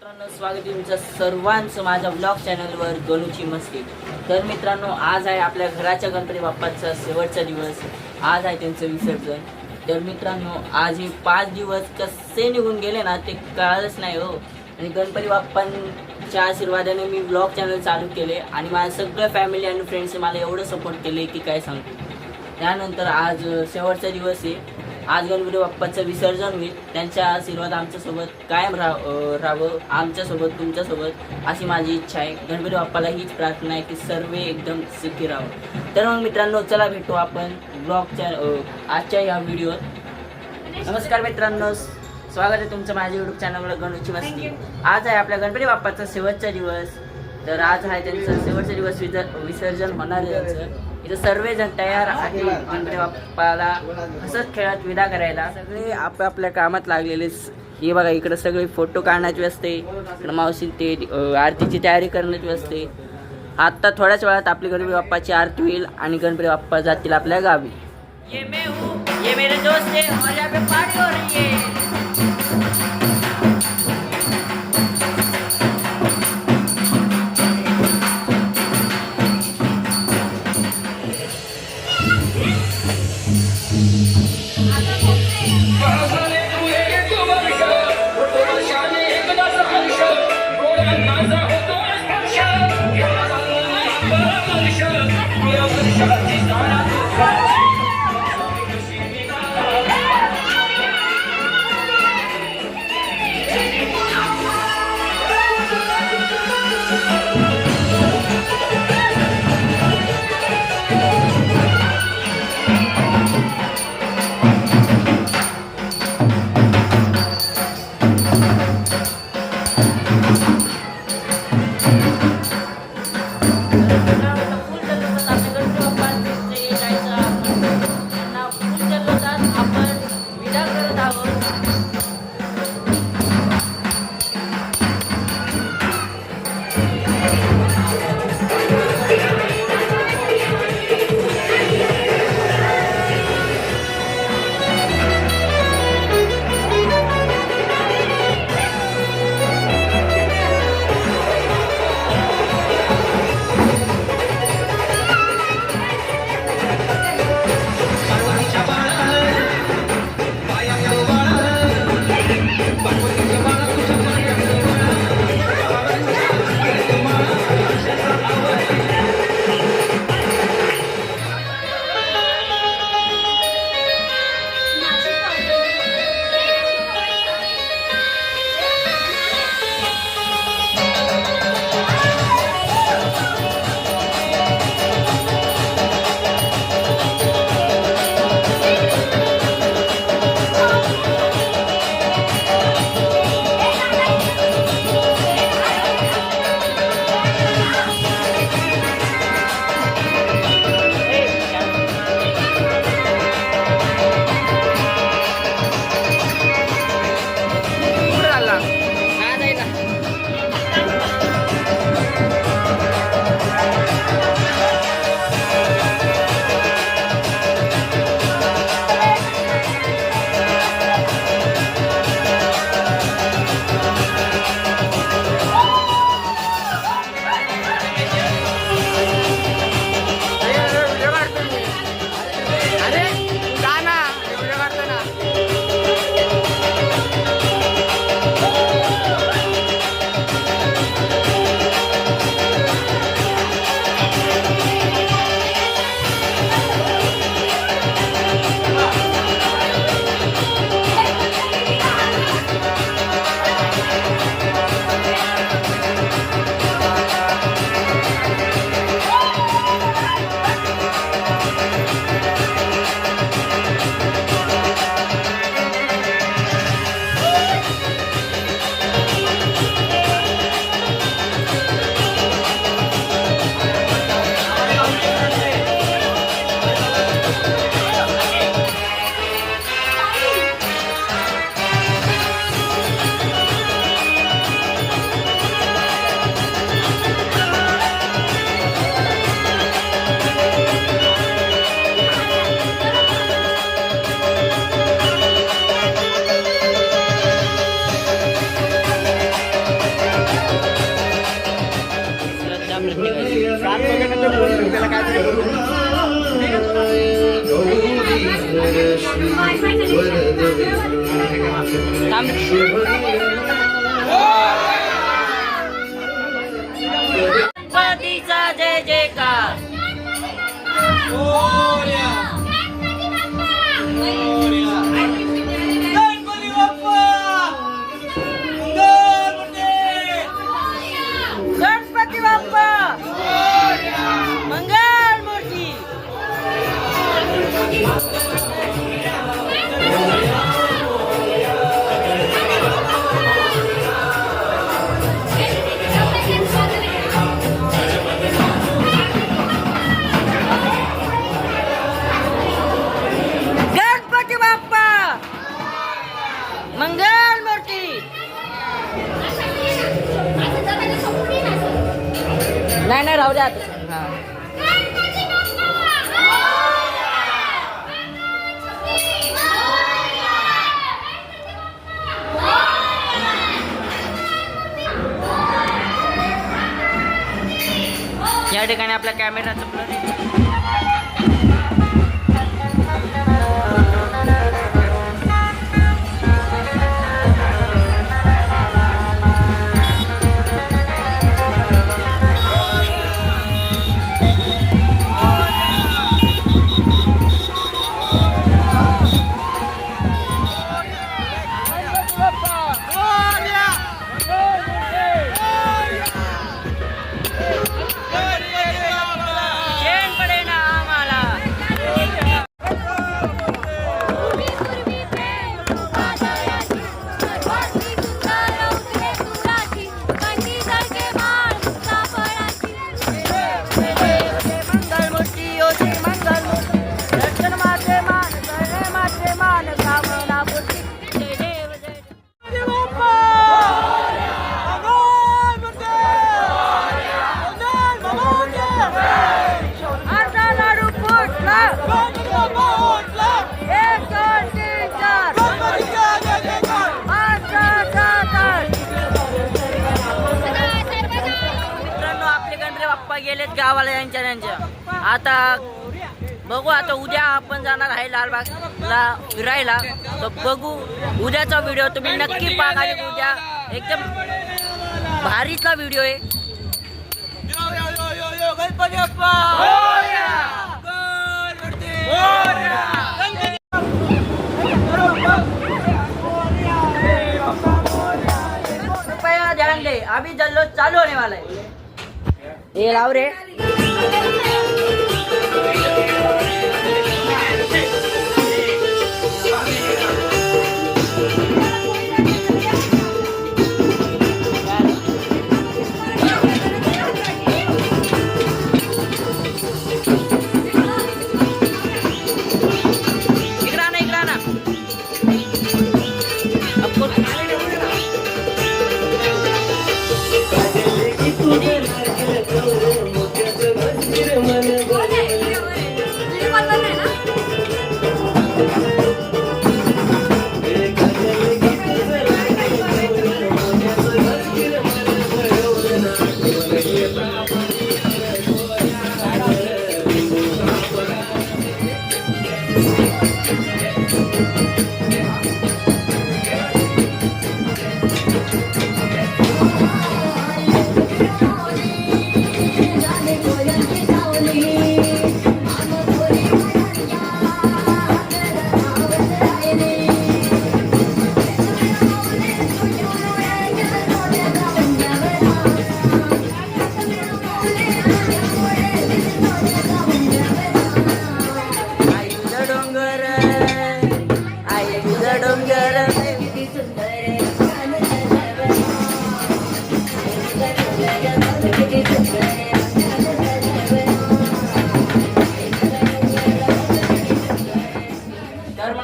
मित्रांनो, स्वागत आहे तुमचं सर्वांचं माझ्या ब्लॉग चॅनलवर गणूची मस्ती. तर मित्रांनो, आज आहे आपल्या घराच्या गणपती बाप्पाचा शेवटचा दिवस. आज आहे त्यांचं विसर्जन. तर मित्रांनो, आज हे 5 दिवस कसे निघून गेले ना ते कळालंच नाही हो. आणि गणपती बाप्पांच्या आशीर्वादाने मी ब्लॉग चॅनल चालू केले आणि माझ्या सगळ्या फॅमिली आणि फ्रेंड्सने मला एवढं सपोर्ट केले की काय सांगतो. त्यानंतर आज शेवटचा दिवस आहे. आज गणपती बाप्पाचं विसर्जन होईल. त्यांचा आशीर्वाद आमच्यासोबत कायम राहावं, आमच्यासोबत तुमच्यासोबत अशी माझी इच्छा आहे. गणपती बाप्पाला हीच प्रार्थना आहे की सर्व एकदम सुखी राहावं. तर मग मित्रांनो, चला भेटू आपण ब्लॉगच्या आजच्या या व्हिडिओत. नमस्कार मित्रांनो, स्वागत आहे तुमचं माझ्या यूट्यूब चॅनलवर गणूची मस्ती. आज आहे आपल्या गणपती बाप्पाचा शेवटचा दिवस. तर आज आहे त्यांचं शेवटचा दिवस, विसर्जन होणार आहे त्यांचं. इथं सर्वजण तयार आहे गणपती बाप्पाला हसत खेळत विदा करायला. सगळे आपापल्या कामात लागलेले. हे बघा, इकडे सगळे फोटो काढण्यात व्यस्त आहे. इकडे मावशी ते आरतीची तयारी करण्यात व्यस्त आहे. आता थोड्याच वेळात आपली गणपती बाप्पाची आरती होईल आणि गणपती बाप्पा जातील आपल्या गावी. ये मैं हूँ, ये मेरे दोस्त है और यहाँ पे पार्टी हो रही है. त्याला काहीतरी गणपतीचा जय जयकार. गणपती बाप्पा मंगल मूर्ती. गणपती बाप्पा मंगल मूर्ती. नाही नाही राहू द्या आता. या ठिकाणी आपल्या कॅमेराचं ब्लर आहे. गेलेत गावाला यांच्या. आता बघू, आता उद्या आपण जाणार आहे लालबागला फिरायला. तर बघू उद्याचा व्हिडिओ तुम्ही नक्की पाहा. उद्या एकदम भारीचा व्हिडिओ आहे. गणपती बाप्पा कृपया ध्यान दे, अभी जल्लोष चालू होने वाला है. ये लाव रे.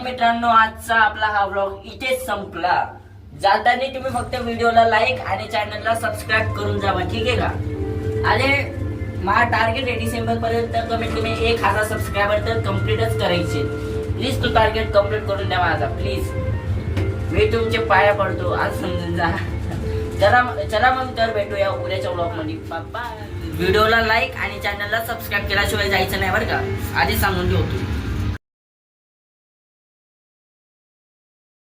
मित्रांनो आजचा आपला हा व्लॉग इथेच संपला. जाताना तुम्ही फक्त व्हिडिओला लाईक आणि चॅनलला सबस्क्राईब करून जावा, ठीक आहे का? आणि माझा टार्गेट आहे डिसेंबर पर्यंत कमीत कमी 1000 सबस्क्रायबर तर कम्प्लीटच करायचे. प्लीज तो टार्गेट कम्प्लीट करून द्या माझा, प्लीज. मी तुमचे पाया पडतो, आज समजून जा. चला मग तर भेटूया उद्याच्या ब्लॉग मध्ये. बाय. व्हिडिओला लाईक आणि चॅनलला सबस्क्राईब केल्याशिवाय जायचं नाही बरं का, आधी सांगून ठेवतो.